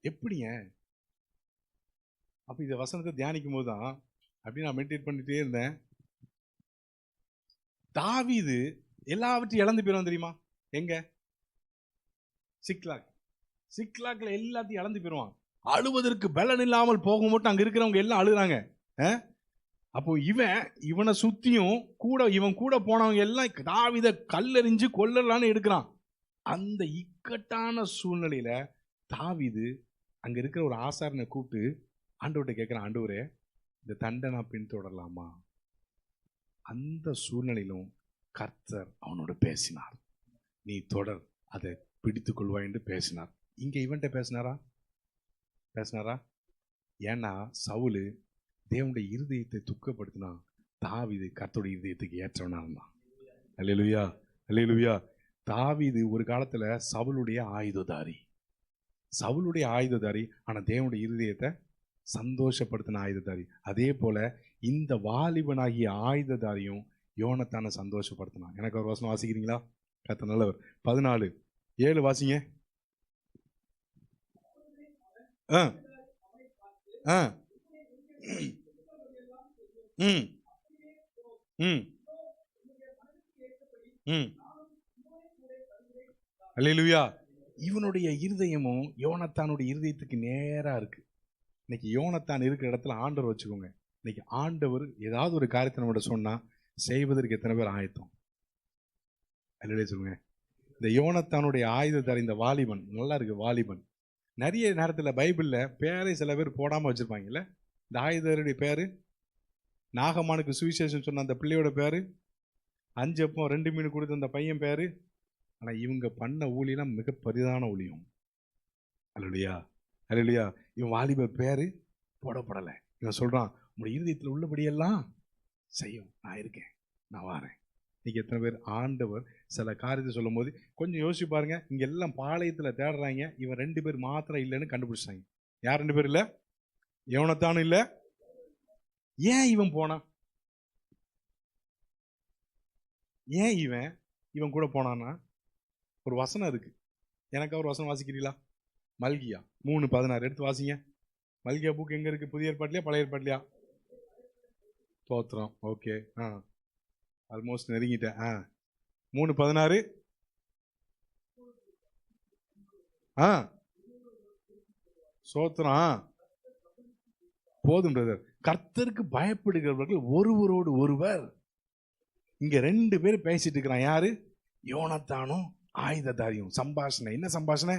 எப்படிங்க? அப்ப இந்த வசனத்தை தியானிக்கும் போதுதான் அப்படி நான் மெடிடேட் பண்ணிட்டே இருந்தேன். தாவீது எல்லாவற்றையும் இழந்து போயிடும் தெரியுமா? எங்க? சிக்லாக்ல எல்லாத்தையும் இழந்து போயிடுவான். அழுவதற்கு பலன் இல்லாமல் போக மட்டும் அங்க இருக்கிறவங்க எல்லாம் அழுகுறாங்க. அப்போ இவனை சுத்தியும் இவன் கூட போனவங்க எல்லாம் தாவீதை கல்லெறிஞ்சு கொல்லலான்னு எடுக்கிறான். அந்த இக்கட்டான சூழ்நிலையில தாவீது அங்க இருக்கிற ஒரு ஆசாரனை கூப்பிட்டு ஆண்டவர்கிட்ட கேட்கிறான், ஆண்டவரே இந்த தண்டனை பின்தொடரலாமா? அந்த சூழ்நிலையிலும் கர்த்தர் அவனோட பேசினார், நீ தொடர், அதை பிடித்துக் கொள்வாய் என்று பேசினார். இங்க இவன்கிட்ட பேசினாரா? ஏன்னா சவுலு தேவனுடைய இருதயத்தை துக்கப்படுத்தினா, தாவீது கர்த்தருடைய இருதயத்துக்கு ஏற்றவனா இருந்தான். அல்லேலூயா, அல்லேலூயா. தாவீது ஒரு காலத்துல சவுலுடைய ஆயுததாரி, ஆனா தேவனுடைய இருதயத்தை சந்தோஷப்படுத்தின ஆயுததாரி. அதே போல இந்த வாலிபனாகிய ஆயுததாரியும் யோனத்தானை சந்தோஷப்படுத்தினான். எனக்கு ஒரு வசனம் வாசிக்கிறீங்களா? கர்த்தர் நல்லவர். 14:7 வாசிங்க. அல்லேலூயா. இவனுடைய இருதயமும் யோனத்தானுடைய இருதயத்துக்கு நேரா இருக்கு. இன்னைக்கு யோனத்தான் இருக்கிற இடத்துல ஆண்டவர் வச்சுக்கோங்க. இன்னைக்கு ஆண்டவர் ஏதாவது ஒரு காரியத்தை நம்மகிட்ட சொன்னா செய்வதற்கு எத்தனை பேர் ஆயத்தம்? அல்லேலூயா சொல்லுங்க. இந்த யோனத்தானுடைய ஆயுதத்தார், இந்த வாலிபன் நல்லா இருக்கு. வாலிபன் நிறைய நேரத்தில் பைபிள்ல பேரை சில பேர் போடாம வச்சிருப்பாங்கல்ல. இந்த ஆயுதருடைய பேரு, நாகமானுக்கு சுவிசேஷம் சொன்ன அந்த பிள்ளையோட பேரு, 5 அப்பம் 2 மீன் கொடுத்த அந்த பையன் பேரு. ஆனா இவங்க பண்ண ஊழியம் மிக பரிதான ஊழியம். அல்லேலூயா, அல்லேலூயா. இவன் வாலிப பேரு போடப்படலை. இவன் சொல்றான், உங்களுடைய இருதயத்தில் உள்ளபடியெல்லாம் செய்யும், நான் இருக்கேன், நான் வாரேன். இன்னைக்கு எத்தனை பேர் ஆண்டவர் சில காரியத்தை சொல்லும் போது கொஞ்சம் யோசிச்சு பாருங்க. இங்க எல்லாம் பாளையத்தில் தேடுறாங்க, இவன் 2 பேர் மாத்திரம் இல்லைன்னு கண்டுபிடிச்சாங்க. யார் 2 பேர் இல்லை? யோனத்தானும் இல்லை. ஏன் இவன் போனான்? ஏன் இவன் கூட போனான்னா ஒரு வசனம் இருக்கு. எனக்கு ஒரு வசனம் வாசிக்கிறீங்களா? மல்கியா 3:16 எடுத்து வாசிங்க. மல்கியா புக் எங்க இருக்கு? புதிய ஏற்பாட்டிலையா பழைய ஏற்பாட்டிலையா? தோத்திரம். ஓகே, ஆல்மோஸ்ட் நெருங்கிட்டேன். 3:16. சோத்திரம். போதும் பிரதர். கர்த்தருக்கு பயப்படுகிறவர்கள் ஒருவரோடு ஒருவர். இங்க 2 பேர் பேசிட்டு இருக்கிறான். யாரு? யோனத்தானும் ஆயுததாரியும். சம்பாஷணை. என்ன சம்பாஷணை?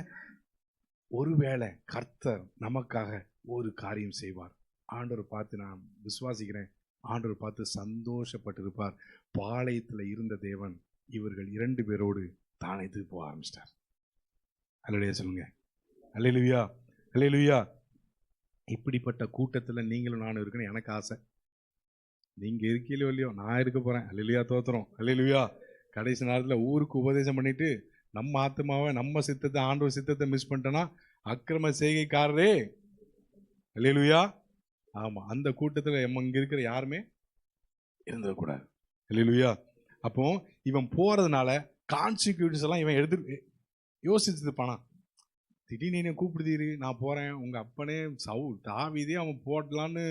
ஒருவேளை கர்த்தர் நமக்காக ஒரு காரியம் செய்வார். ஆண்டவர் பார்த்து நான் விசுவாசிக்கிறேன், ஆண்டவர் பார்த்து சந்தோஷப்பட்டு இருப்பார். பாளையத்தில் இருந்த தேவன் இவர்கள் 2 பேரோடு தானத்துக்கு போக ஆரம்பிச்சிட்டார். அல்லேலூயா சொல்லுங்க, அல்லேலூயா, அல்லேலூயா. இப்படிப்பட்ட கூட்டத்தில் நீங்களும் நானும் இருக்கணும் எனக்கு ஆசை. நீங்க இருக்கீங்களோ இல்லையோ, நான் இருக்க போறேன். அல்லேலூயா, தோத்திரம், அல்லேலூயா. கடைசி நேரத்தில் ஊருக்கு உபதேசம் பண்ணிட்டு நம்ம ஆத்மாவை, நம்ம சித்தத்தை, ஆண்டவர் சித்தத்தை மிஸ் பண்ணிட்டோன்னா அக்கிரம செய்கைக்காரரே. அல்லேலூயா. ஆமா, அந்த கூட்டத்தில் இங்க இருக்கிற யாருமே இருந்துடக்கூடாது. அல்லேலூயா. அப்போ இவன் போறதுனால கான்சிக்யூட்டிவ்ஸ் எல்லாம் இவன் யோசிச்சுப்பானா? திடீர்னு கூப்பிடுதீரு, நான் போறேன். உங்க அப்பனே சவுல், தாவீதே அவன் போடலான்னு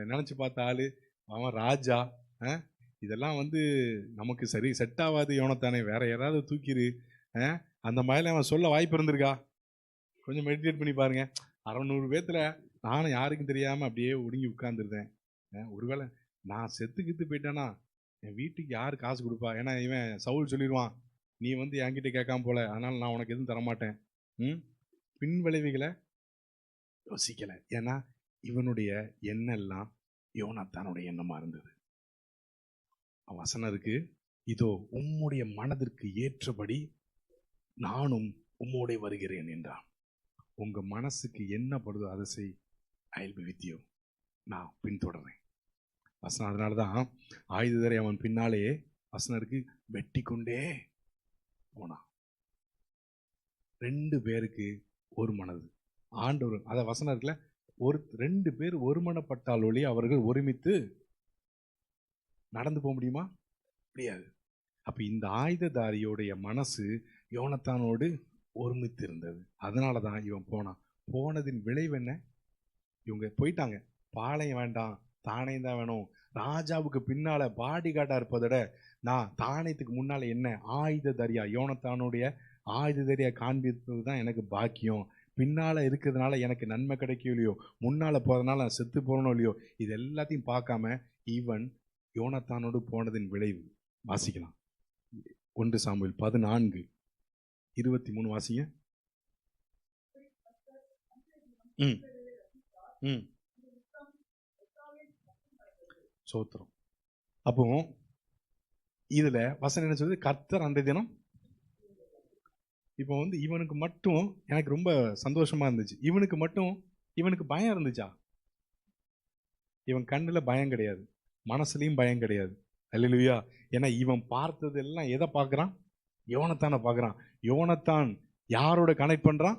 நினைச்சு பார்த்த ஆளு, அவன் ராஜா. இதெல்லாம் நமக்கு சரி செட் ஆகாது. யோனத்தானே வேற யாராவது தூக்கிடு, அந்த மாதிரி அவன் சொல்ல வாய்ப்பு இருந்திருக்கா? கொஞ்சம் மெடிடேட் பண்ணி பாருங்க. 600 பேத்துல நானும் யாருக்கும் தெரியாம அப்படியே ஒடுங்கி உட்கார்ந்துருந்தேன். ஒருவேளை நான் செத்து போயிட்டேன்னா என் வீட்டுக்கு யார் காசு கொடுப்பா? ஏன்னா இவன் சவுல் சொல்லிடுவான், நீ வந்து என்கிட்ட கேட்காம போல, அதனால நான் உனக்கு எதுவும் தரமாட்டேன். பின் விளைவுகளை யோசிக்கல. ஏன்னா இவனுடைய எண்ணம் எல்லாம் யோனாத்தானுடைய எண்ணமா இருந்தது. வசனம் இருக்கு, இதோ உம்முடைய மனதிற்கு ஏற்றபடி நானும் உம்மோட வருகிறேன் என்றான். உங்க மனசுக்கு என்ன படுதோ அதை செய், I will be with you, நான் பின்தொடர்றேன். வசனம் அதனாலதான் ஆயுதரை அவன் பின்னாலே வசனம் இருக்கு, வெட்டி கொண்டே போனான். 2 பேருக்கு ஒரு மனது. ஆண்டவர் அத வசனம் இருக்குல்ல, 2 பேர் ஒருமனப்பட்டால் ஒளி அவர்கள் ஒருமித்து நடந்து போக முடியுமா? முடியாது. அப்ப இந்த ஆயுததாரியோடைய மனசு யோனத்தானோடு ஒருமித்து இருந்தது. அதனாலதான் இவன் போனான். போனதின் விளைவு என்ன? இவங்க போயிட்டாங்க. பாளையம் வேண்டாம், தானையும் தான் வேணும். ராஜாவுக்கு பின்னால பாடி கார்டா இருப்பதோட நான் தானியத்துக்கு முன்னால என்ன ஆயுததாரியா, யோனத்தானுடைய ஆயுததாரியா காண்பிப்பது தான் எனக்கு பாக்கியம். பின்னால இருக்கிறதுனால எனக்கு நன்மை கிடைக்கும் இல்லையோ, முன்னால போறதுனால நான் செத்து போறனோ இல்லையோ, இது எல்லாத்தையும் பார்க்காம இவன் யோனத்தானோடு போனதின் விளைவு. வாசிக்கலாம் 1 சாமுவேல் 14:23 வாசிங்க. சோத்திரம். அப்போ இதுல வசனம் என்ன சொல்லுது? கர்த்தர் அந்த தினம். இப்போ வந்து இவனுக்கு மட்டும் எனக்கு ரொம்ப சந்தோஷமா இருந்துச்சு. இவனுக்கு பயம் இருந்துச்சா? இவன் கண்ணுல பயம் கிடையாது, மனசுலயும் பயம் கிடையாது. அல்லேலூயா. ஏன்னா இவன் பார்த்தது எல்லாம் எதை பார்க்கறான்? யோனத்தானை பார்க்கறான். யோனத்தான் யாரோட கனெக்ட் பண்றான்?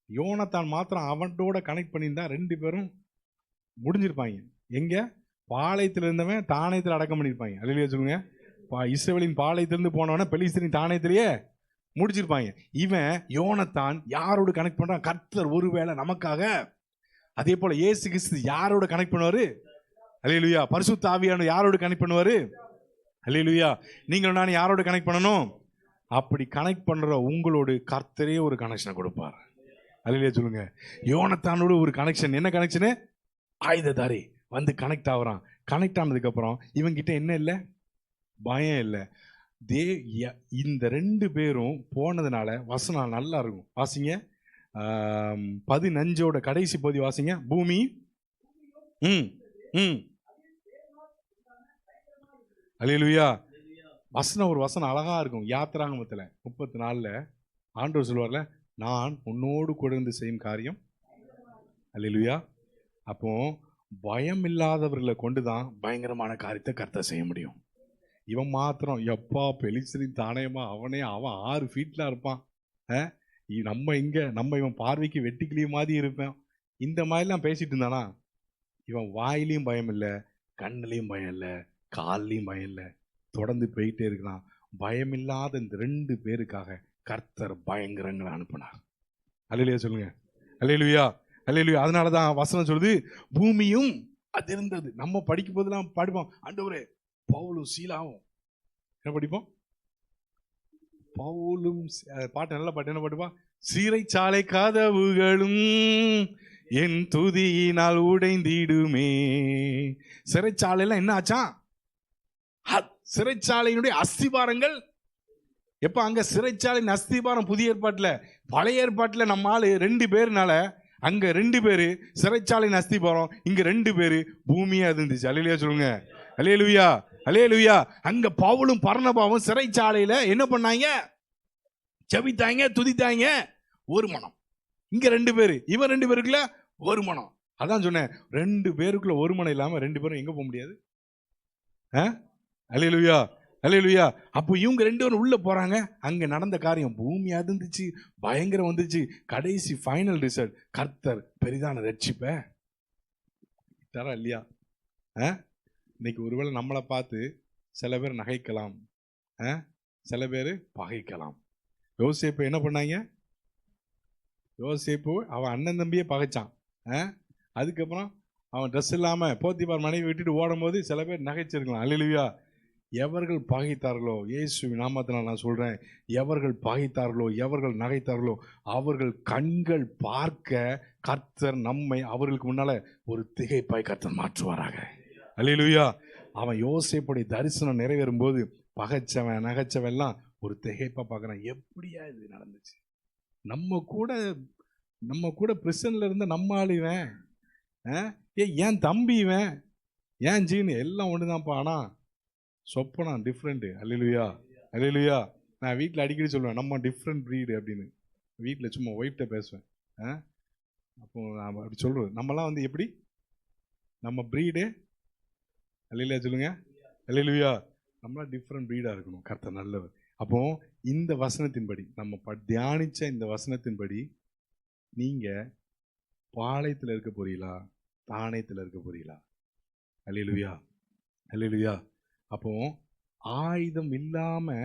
யோனத்தான் மாத்திரம் அவனோட கனெக்ட் பண்ணியிருந்தா 2 பேரும் முடிஞ்சிருப்பாங்க. எங்க? பாளையத்தில் இருந்தவன் தானியத்தில் அடக்கம் பண்ணியிருப்பாங்க. அல்லேலூயா சொல்லுங்க. இஸ்ரவேலின் பாளையத்திலிருந்து போனவன பெலிஸ்தரின் தானியத்திலேயே முடிச்சிருப்பாங்க. இவன் யோனத்தான் யாரோட கனெக்ட் பண்றான்? கர்த்தர் ஒருவேளை நமக்காக. அதே போல இயேசு கிறிஸ்து யாரோட கனெக்ட் பண்ணுவாரு? அல்லேலூயா. பரிசுத்த ஆவியானவர் யாரோட கனெக்ட் பண்ணுவாரு? அல்லேலூயா. நீங்களும் நான் யாரோட கனெக்ட் பண்ணணும்? அப்படி கனெக்ட் பண்ற உங்களோடு கர்த்தரே ஒரு கனெக்ஷனை கொடுப்பார். அல்லேலூயா சொல்லுங்க. யோனத்தானோட ஒரு கனெக்ஷன். என்ன கனெக்ஷனு? ஆயுததாரி வந்து கனெக்ட் ஆகுறான். கனெக்ட் ஆனதுக்கு அப்புறம் இவங்கிட்ட என்ன இல்லை? பயம் இல்லை. இந்த 2 பேரும் போனதுனால வசனம் நல்லா இருக்கும். வாசிங்க 15 கடைசி பகுதி வாசிங்க. பூமி அல்லேலூயா. வசனம் ஒரு வசனம் அழகா இருக்கும். யாத்திராகமத்துல 34 ஆண்டவர் சொல்லுவார்ல, நான் உன்னோடு கூட இருந்து செய்யும் காரியம். அல்லேலூயா. அப்போ பயம் இல்லாதவர்களை கொண்டுதான் பயங்கரமான காரியத்தை கர்த்தர் செய்ய முடியும். இவன் மாத்திரம் எப்பா பெலிஸ்தரின் தானியமா, அவன் 6 ஃபீட்ல இருப்பான். நம்ம இவன் பார்வைக்கு வெட்டிக்கிளிய மாதிரி இருப்பேன். இந்த மாதிரிலாம் பேசிட்டு இருந்தானா, இவன் வாயிலையும் பயம் இல்லை, கண்ணுலையும் பயம் இல்லை, கால்லையும் பயம் இல்லை, தொடர்ந்து போயிட்டே இருக்கிறான். பயமில்லாத இந்த 2 பேருக்காக கர்த்தர் பயங்கரங்களை அனுப்பினார். அல்லேலூயா சொல்லுங்க. அல்லேலூயா. அல்லேலூயா. அதனாலதான் வசனம் சொல்லுது, பூமியும் அதிர்ந்தது. நம்ம படிக்கும் போதெல்லாம் படிப்போம், ஆண்டவரே பவுலும் சீலாவும் என்ன படிப்போம்? பவுலும் பாட்டு, நல்ல பாட்டு. என்ன பாட்டுப்பா? சிறைச்சாலை கதவுகளும் என் துதியினால் உடைந்திடுமே. சிறைச்சாலையில என்ன ஆச்சா? சிறைச்சாலையினுடைய அஸ்திபாரங்கள் எப்ப? அங்க சிறைச்சாலையின் அஸ்திபாரம் புதிய ஏற்பாட்டுல. பழைய ஏற்பாட்டுல நம்ம ஆளு 2 பேருனால அங்க 2 பேரு சிறைச்சாலையின் அஸ்திபாரம், இங்க 2 பேரு பூமியா இருந்துச்சு. அல்லேலூயா சொல்லுங்க. அல்லேலூயா. அல்லேலூயா. அங்க பவுலும் பர்னபாவும் சிறைச்சாலையில என்ன பண்ணாங்க? ஜெபித்தாங்க, துதித்தாங்க. ஒரு மனம். இங்க 2 பேரு, இவன் 2 பேருக்குள்ள ஒரு மனம். அதான் சொன்னேன், 2 பேருக்குள்ள ஒரு மனம் இல்லாம 2 பேரும் எங்க போக முடியாது? அல்லேலூயா. அல்லேலூயா. அப்போ இவங்க 2 பேரும் உள்ள போறாங்க. அங்க நடந்த காரியம் பூமி அதிர்ந்துச்சு, பயங்கரம் வந்துச்சு. கடைசி ஃபைனல் ரிசல்ட், கர்த்தர் பெரிதான ரட்சிப்ப தரா இல்லையா? இன்னைக்கு ஒருவேளை நம்மளை பார்த்து சில பேர் நகைக்கலாம், சில பேர் பகைக்கலாம். யோசேப்பு என்ன பண்ணாங்க? யோசேப்பு அவன் அண்ணன் தம்பியே பகைச்சான். அதுக்கப்புறம் அவன் ட்ரெஸ் இல்லாமல் போத்திபார் மனைவி விட்டுட்டு ஓடும் போது சில பேர் நகைச்சிருக்கலாம். அல்லேலூயா. எவர்கள் பகைத்தார்களோ, இயேசுவின் நாமத்தினால் நான் சொல்றேன், எவர்கள் பகைத்தார்களோ, எவர்கள் நகைத்தார்களோ, அவர்கள் கண்கள் பார்க்க கர்த்தர் நம்மை அவர்களுக்கு முன்னால ஒரு திகைப்பாய் கர்த்தர் மாற்றுவாராக. அல்லேலூயா. அவன் யோசேப்புடைய தரிசனம் நிறைவேறும் போது பகைச்சவன் நகைச்சவன் எல்லாம் ஒரு திகைப்பா பார்க்கறான். எப்படியா இது நடந்துச்சு? நம்ம கூட பிரிசன்ல இருந்த நம்ம ஆளுவன், ஏன் தம்பி இவன், ஏன் ஜீனு எல்லாம் ஒண்ணுதான்ப்பா. ஆனா சொப்பனா டிஃப்ரெண்ட். அல்லேலூயா, அல்லேலூயா. நான் வீட்டில் அடிக்கடி சொல்லுவேன், நம்ம டிஃப்ரெண்ட் ப்ரீடு அப்படின்னு. வீட்டில் சும்மா ஒய்ஃப்ட்ட பேசுவேன். அப்போ நான் அப்படி சொல்கிறேன், நம்மலாம் வந்து எப்படி நம்ம ப்ரீடு. அல்லேலூயா சொல்லுங்க. அல்லேலூயா. நம்மளாம் டிஃப்ரெண்ட் ப்ரீடாக இருக்கணும். கர்த்தர் நல்லவர். அப்போ இந்த வசனத்தின்படி நம்ம தியானிச்ச இந்த வசனத்தின்படி நீங்கள் பாளையத்தில் இருக்க போறீங்களா, தானியத்தில் இருக்க போறீங்களா? அல்லேலூயா, அல்லேலூயா. அப்போ ஆயுதம் இல்லாம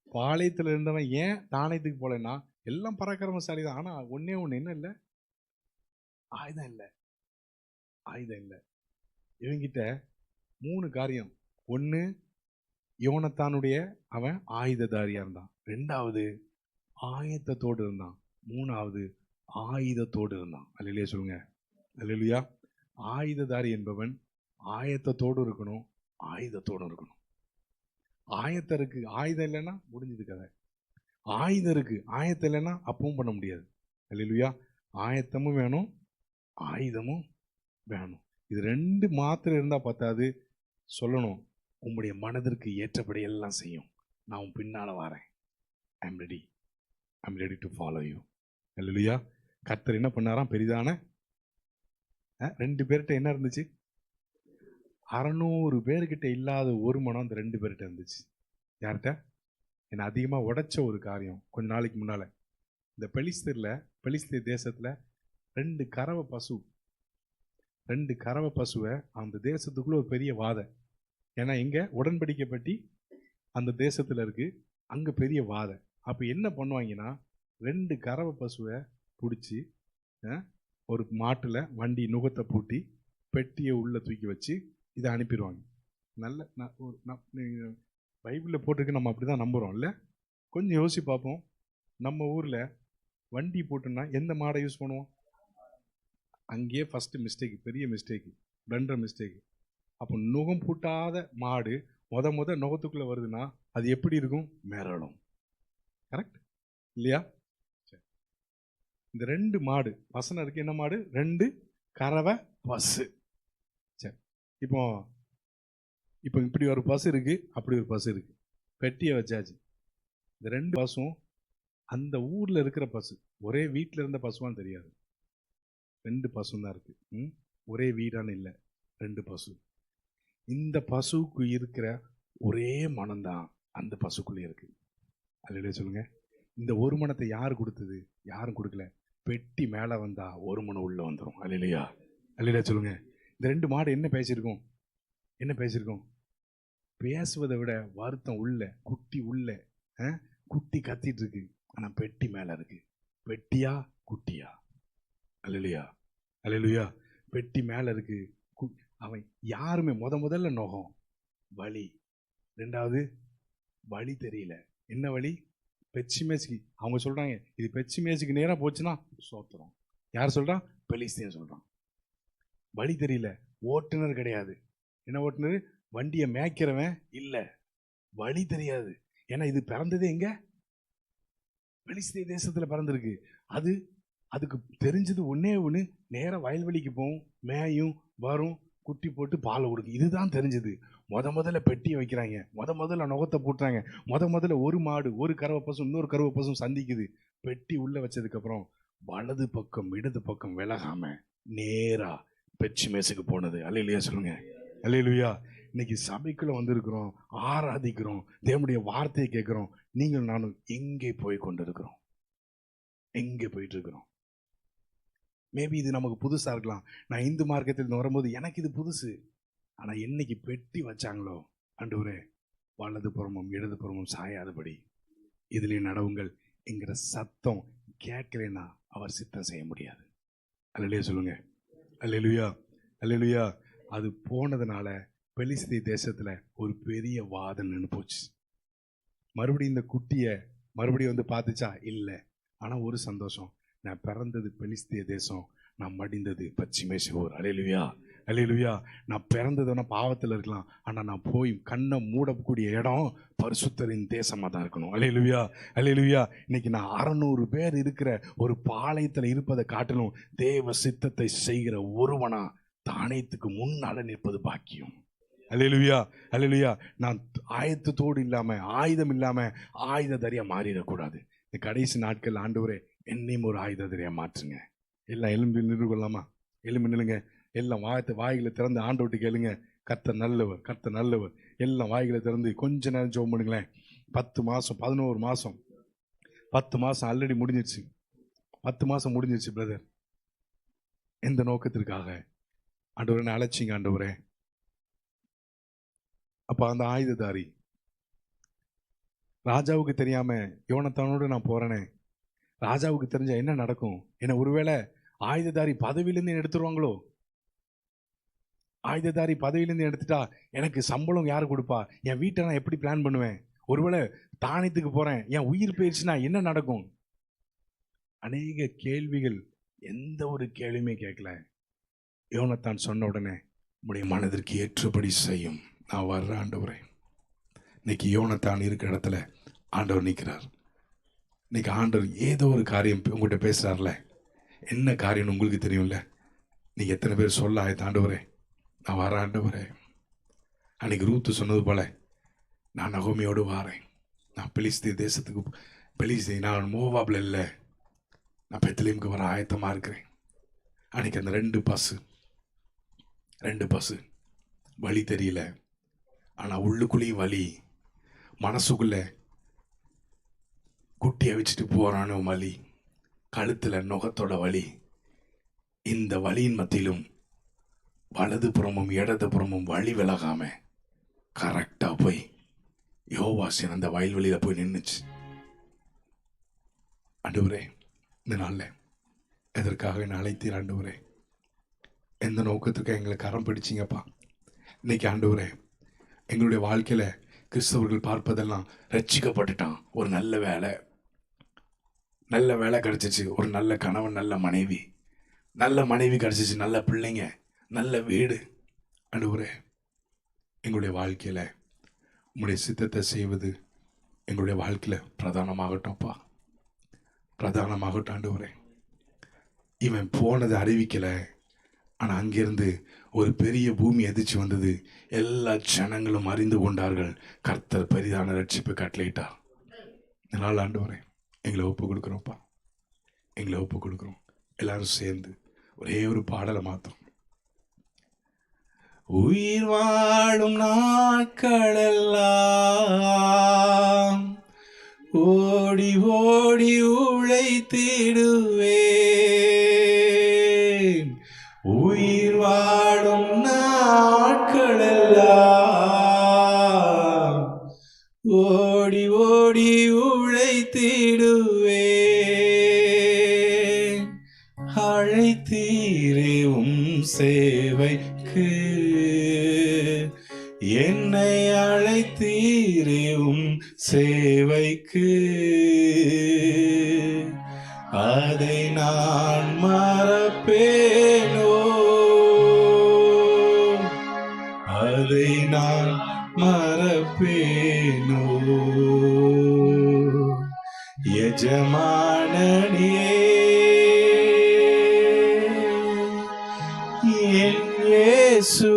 பாளையத்தில் இருந்தவன் ஏன் தானியத்துக்கு போலன்னா, எல்லாம் பராக்கிரமசாலி தான். ஆனா ஒன்னே ஒண்ணு என்ன இல்லை, ஆயுதம் இல்லை. ஆயுதம் இல்லை. இவங்கிட்ட 3 காரியம். ஒன்று, யோனத்தானுடைய அவன் ஆயுததாரியா இருந்தான். 2வது ஆயத்தத்தோடு இருந்தான். 3வது ஆயுதத்தோடு இருந்தான். அல்லேலூயா சொல்லுங்க. அல்லேலூயா. ஆயுததாரி என்பவன் ஆயத்தத்தோடு இருக்கணும், ஆயுதத்தோடு இருக்கணும். ஆயத்தம் இருக்கு, ஆயுதம் இல்லைன்னா முடிஞ்சது கதை. ஆயுதம் இருக்கு, ஆயத்தம் இல்லைன்னா அப்பவும் பண்ண முடியாது. அல்லேலூயா. ஆயத்தமும் வேணும், ஆயுதமும் வேணும். இது 2 மாத்திரம் இருந்தால் பத்தாது. சொல்லணும், உங்களுடைய மனதிற்கு ஏற்றபடி எல்லாம் செய்யும். நான் உன் பின்னால வரேன். I'm ready to follow you. அல்லேலூயா. கர்த்தர் என்ன பண்ணாராம்? பெரிதான 2 பேர்கிட்ட என்ன இருந்துச்சு? 600 பேர்கிட்ட இல்லாத ஒரு மனம் அந்த 2 பேர்கிட்ட இருந்துச்சு. யார்கிட்ட? என்னை அதிகமாக உடைச்ச ஒரு காரியம். கொஞ்ச நாளைக்கு முன்னால் இந்த பெலிஸ்தீர் தேசத்தில் 2 கறவை பசுவை அந்த தேசத்துக்குள்ள ஒரு பெரிய வாதை. ஏன்னா இங்கே உடன்படிக்கை பற்றி அந்த தேசத்தில் இருக்கு, அங்கே பெரிய வாதை. அப்போ என்ன பண்ணுவாங்கன்னா, 2 கறவை பசுவை பிடிச்சி ஒரு மாட்டில் வண்டி நுகத்தை பூட்டி பெட்டியை உள்ளே தூக்கி வச்சு இதை அனுப்பிடுவாங்க. நல்ல பைபிளில் போட்டிருக்கு, நம்ம அப்படி தான் நம்புகிறோம் இல்லை? கொஞ்சம் யோசிச்சு பார்ப்போம். நம்ம ஊரில் வண்டி போட்டோன்னா எந்த மாடை யூஸ் பண்ணுவோம்? அங்கேயே ஃபஸ்ட்டு மிஸ்டேக், பெரிய மிஸ்டேக்கு, ரெண்டரை மிஸ்டேக்கு. அப்போ நுகம் பூட்டாத மாடு முத நுகத்துக்குள்ளே வருதுன்னா அது எப்படி இருக்கும்? மிரளும். கரெக்ட் இல்லையா? சரி, இந்த 2 மாடு வசனம் இருக்கு. என்ன மாடு? 2 கறவை பசு. சரி, இப்போ இப்படி ஒரு பசு இருக்கு, அப்படி ஒரு பசு இருக்கு. பெட்டியை வச்சாச்சு. இந்த 2 பசும் அந்த ஊரில் இருக்கிற பசு. ஒரே வீட்டில் இருந்த பசுவான்னு தெரியாது. 2 பசு தான் இருக்கு. ஒரே வீடான்னு இல்லை, 2 பசு. இந்த பசுவுக்கு இருக்கிற ஒரே மனம்தான் அந்த பசுக்குள்ளே இருக்கு. அல்லேலூயா சொல்லுங்க. இந்த ஒரு மனத்தை யார் கொடுத்தது? யாரும் கொடுக்கல. பெட்டி மேலே வந்தா ஒரு மனம் உள்ள வந்துடும். அல்லேலூயா, அல்லேலூயா சொல்லுங்க. இந்த 2 மாடு என்ன பேசியிருக்கோம்? பேசுவதை விட வருத்தம் உள்ள, குட்டி கத்திட்டு இருக்கு. ஆனா பெட்டி மேல இருக்கு. பெட்டியா குட்டியா? அல்லேலூயா, அல்லேலூயா. பெட்டி மேல இருக்கு. அவன் யாருமே முதல்ல நோகம் வலி, 2வது வழி தெரியல. என்ன வழி? பெச்சி மேய்ச்சிக்கு. அவங்க சொல்றாங்க, இது பெச்சி மேய்ச்சிக்கு நேரா போச்சுன்னா சோத்துறோம். யார் சொல்றான்? பெலிஸ்தீன் சொல்றான். வழி தெரியல. ஓட்டுநர் கிடையாது. என்ன ஓட்டுநர்? வண்டியை மேய்க்கிறவன் இல்ல. வழி தெரியாது. ஏன்னா இது பிறந்ததே எங்க? பெலிஸ்தீன் தேசத்துல பிறந்திருக்கு. அதுக்கு தெரிஞ்சது ஒன்னே ஒன்று, நேரம் வயல்வெளிக்கு போகும், மேயும் வரும், குட்டி போட்டு பாலை கொடுக்கும். இதுதான் தெரிஞ்சது. முதல்ல பெட்டியை வைக்கிறாங்க, முதல்ல நுகத்தை போட்டுறாங்க, முதல்ல ஒரு மாடு, ஒரு கறவை பசும் இன்னொரு கறவை பசும் சந்திக்குது. பெட்டி உள்ள வச்சதுக்கு அப்புறம் வலது பக்கம் இடது பக்கம் விலகாம நேரா பெச்சி மேசுக்கு போனது. அல்லேலூயா சொல்லுங்க. அல்லேலூயா. இன்னைக்கு சபைக்குள்ள வந்திருக்கிறோம், ஆராதிக்கிறோம், தேவனுடைய வார்த்தையை கேட்கிறோம். நீங்கள் நானும் எங்கே போய் கொண்டிருக்கிறோம்? எங்கே போயிட்டு இருக்கிறோம்? மேபி இது நமக்கு புதுசா இருக்கலாம். நான் இந்து மார்க்கத்தில் வரும்போது எனக்கு இது புதுசு. ஆனா என்னைக்கு பெட்டி வச்சாங்களோ, ஆண்டவரே வலது புறமும் இடது புறமும் சாயாதபடி இதிலே நடவுங்கள் என்கிற சத்தம் கேட்கலன்னா அவர் சித்தம் செய்ய முடியாது. அல்லேலூயா சொல்லுங்க. அல்லேலூயா, அல்லேலூயா. அது போனதுனால பெலிஸ்தீ தேசத்துல ஒரு பெரிய வாதம் நின்று போச்சு. மறுபடியும் இந்த குட்டியை மறுபடியும் வந்து பார்த்துச்சா? இல்லை. ஆனால் ஒரு சந்தோஷம், நான் பிறந்தது பெலிஸ்திய தேசம், நான் மடிந்தது பச்சிமை சிவோர். அல்லேலூயா, அல்லேலூயா. நான் பிறந்ததுன்னா பாவத்தில் இருக்கலாம், ஆனால் நான் போய் கண்ணை மூடக்கூடிய இடம் பரிசுத்தரின் தேசமாக தான் இருக்கணும். அல்லேலூயா, அல்லேலூயா. இன்னைக்கு நான் 600 பேர் இருக்கிற ஒரு பாளையத்தில் இருப்பதை காட்டிலும் தேவ சித்தத்தை செய்கிற ஒருவனா தானியத்துக்கு முன்னால நிற்பது பாக்கியம். அல்லேலூயா, அல்லேலூயா. நான் ஆயத்தத்தோடு இல்லாமல் ஆயுதம் இல்லாமல் ஆயுததாரியா மாறிடக்கூடாது. இந்த கடைசி நாட்கள் ஆண்டவரே என்னையும் ஒரு ஆயுததாரியா மாற்றுங்க. எல்லாம் எலும்பி நின்று கொள்ளாமா? எலும்பி நில்லுங்க. எல்லாம் வாய்களை திறந்து ஆண்டவர்கிட்ட கேளுங்க. கர்த்தர் நல்லவர், கர்த்தர் நல்லவர். எல்லாம் வாய்களை திறந்து கொஞ்ச நேரம் ஜெபம் பண்ணுங்களேன். 10 மாதம் 11 மாதம் 10 மாதம் ஆல்ரெடி முடிஞ்சிருச்சு. 10 மாதம் முடிஞ்சிருச்சு பிரதர். எந்த நோக்கத்திற்காக ஆண்டவரை அழைச்சிங்க? ஆண்டவரே, அப்ப அந்த ஆயுததாரி ராஜாவுக்கு தெரியாம யோனத்தானோடு நான் போறேனே, ராஜாவுக்கு தெரிஞ்சா என்ன நடக்கும்? என்ன ஒருவேளை ஆயுததாரி பதவியிலிருந்து எடுத்துருவாங்களோ? ஆயுததாரி பதவியிலிருந்து எடுத்துட்டா எனக்கு சம்பளம் யாரு கொடுப்பா? என் வீட்டை நான் எப்படி பிளான் பண்ணுவேன்? ஒருவேளை தானியத்துக்கு போறேன், என் உயிர் போயிடுச்சுன்னா என்ன நடக்கும்? அநேக கேள்விகள். எந்த ஒரு கேள்வியுமே கேட்கல. யோனத்தான் சொன்ன உடனே உடைய மனதிற்கு ஏற்றபடி செய்யும், நான் வர்ற ஆண்டவரே. இன்னைக்கு யோனத்தான் இருக்கிற இடத்துல ஆண்டவர் நிற்கிறார். இன்னைக்கு ஆண்டவர் ஏதோ ஒரு காரியம் உங்கள்கிட்ட பேசுறாருல. என்ன காரியம்னு உங்களுக்கு தெரியும்ல. நீங்க எத்தனை பேர் சொல்ல ஆயத்த? ஆண்டவரே நான் வர ஆண்டவரே. அன்னைக்கு ரூத்து சொன்னது போல நான் நகோமியோடு வாரேன். நான் பெலிஸ்தீ தேசத்துக்கு நான் மோவாப்ல இல்லை, நான் பெத்லெஹேமுக்கு வர ஆயத்தமா இருக்கிறேன். அன்னைக்கு அந்த ரெண்டு பசு வழி தெரியல, ஆனால் உள்ளுக்குள்ளேயும் வலி, மனசுக்குள்ள குட்டியை வச்சுட்டு போறானோ வலி, கழுத்தில் நுகத்தோட வலி. இந்த வலியின் மத்தியிலும் வலது புறமும் இடது புறமும் வழி விலகாம கரெக்டாக போய் யோவாசின் அந்த வயல்வெளியில் போய் நின்றுச்சு. ஆண்டவரே, இந்த நாளில் எதற்காக என்னை அழைத்தீர் ஆண்டவரே? எந்த நோக்கத்துக்கு எங்களை கரம் பிடிச்சிங்கப்பா? இன்னைக்கு ஆண்டவரே, எங்களுடைய வாழ்க்கையில் கிறிஸ்தவர்கள் பார்ப்பதெல்லாம் ரட்சிக்கப்பட்டுட்டான், ஒரு நல்ல வேலை கிடைச்சிச்சு, ஒரு நல்ல கணவன், நல்ல மனைவி கிடைச்சிச்சு, நல்ல பிள்ளைங்க, நல்ல வீடு. ஆண்டவரே, எங்களுடைய வாழ்க்கையில் உங்களுடைய சித்தத்தை செய்வது எங்களுடைய வாழ்க்கையில் பிரதானமாகட்டும்ப்பா, பிரதானமாகட்டும். ஆண்டவரே, இவன் போனதை அறிவிக்கலை, ஆனால் அங்கிருந்து ஒரு பெரிய பூமி எதிர்ச்சி வந்தது. எல்லா ஜனங்களும் அறிந்து கொண்டார்கள், கர்த்தர் பெரிதான ரட்சிப்பு கட்டளையிட்டார். இதனால் ஆண்டவரே எங்களை ஒப்பு கொடுக்குறோம்ப்பா, எங்களை ஒப்பு கொடுக்குறோம். எல்லாரும் சேர்ந்து ஒரே ஒரு பாடலை மாத்திரம். உயிர் வாழும் நாட்களெல்லாம் ஓடி ஓடி உழைத்திடுவேன். உயிர் வாழும் நாட்களெல்லாம் ஓடி ஓடி உழைத்திடுவேன். அழைத்தீரே உம் சேவைக்கு, என்னை அழைத்தீரே உம் சேவைக்கு, அதை நான் மறப்பேனோ, அதை நான் மறப்பேனோ. எஜமானனே, என் இயேசு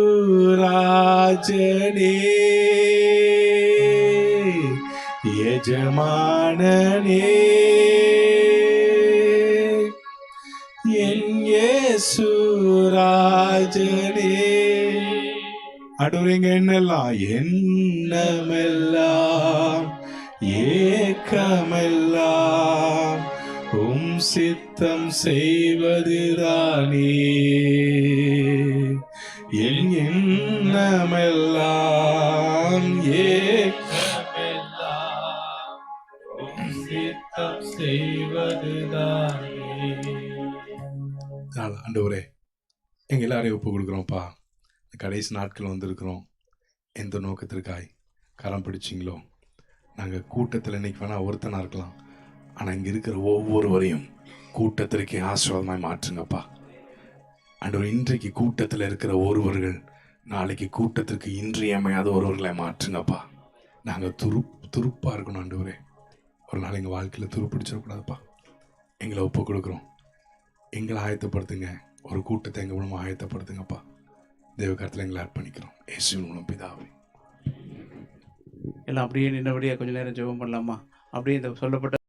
ராஜனே, எஜமானனே, என் இயேசு ராஜனே. அடுறீங்க என்னெல்லாம், எண்ணமெல்லாம் ஏக்கமெல்லாம் உம் சித்தம் செய்வதுதானே. என் எண்ணமெல்லாம் ஏக்கமெல்லாம் உம் சித்தம் செய்வதுதானே. ஆண்டவரே, எங்க எல்லாரையும் ஒப்பு கொடுக்குறோம்ப்பா. கடைசி நாட்கள் வந்திருக்கிறோம். எந்த நோக்கத்திற்காய் கரம் பிடிச்சிங்களோ, நாங்கள் கூட்டத்தில் இன்னைக்கு வேணால் ஒருத்தனாக இருக்கலாம், ஆனால் இங்கே இருக்கிற ஒவ்வொருவரையும் கூட்டத்திற்கே ஆசீர்வாதமாய் மாற்றுங்கப்பா. ஆண்டவர், இன்றைக்கு கூட்டத்தில் இருக்கிற ஒருவர்கள் நாளைக்கு கூட்டத்திற்கு இன்றியமையாத ஒருவர்களை மாற்றுங்கப்பா. நாங்கள் துருப்பாக இருக்கணும் ஆண்டவரே. ஒரு நாள் எங்கள் வாழ்க்கையில் துருப்பிடிச்சிடக்கூடாதுப்பா. எங்களை ஒப்பு கொடுக்குறோம். எங்களை ஆயத்தப்படுத்துங்க. ஒரு கூட்டத்தை எங்கள் மூலமாக ஆயத்தப்படுத்துங்கப்பா. தேவகரத்தில் எங்களை அர்ப்பணிக்கிறோம். இயேசுவின் மூலம் பிதாவே. எல்லாம் அப்படியே நின்னபடியாக கொஞ்சம் நேரம் ஜெபம் பண்ணலாமா? அப்படியே இந்த சொல்லப்பட்ட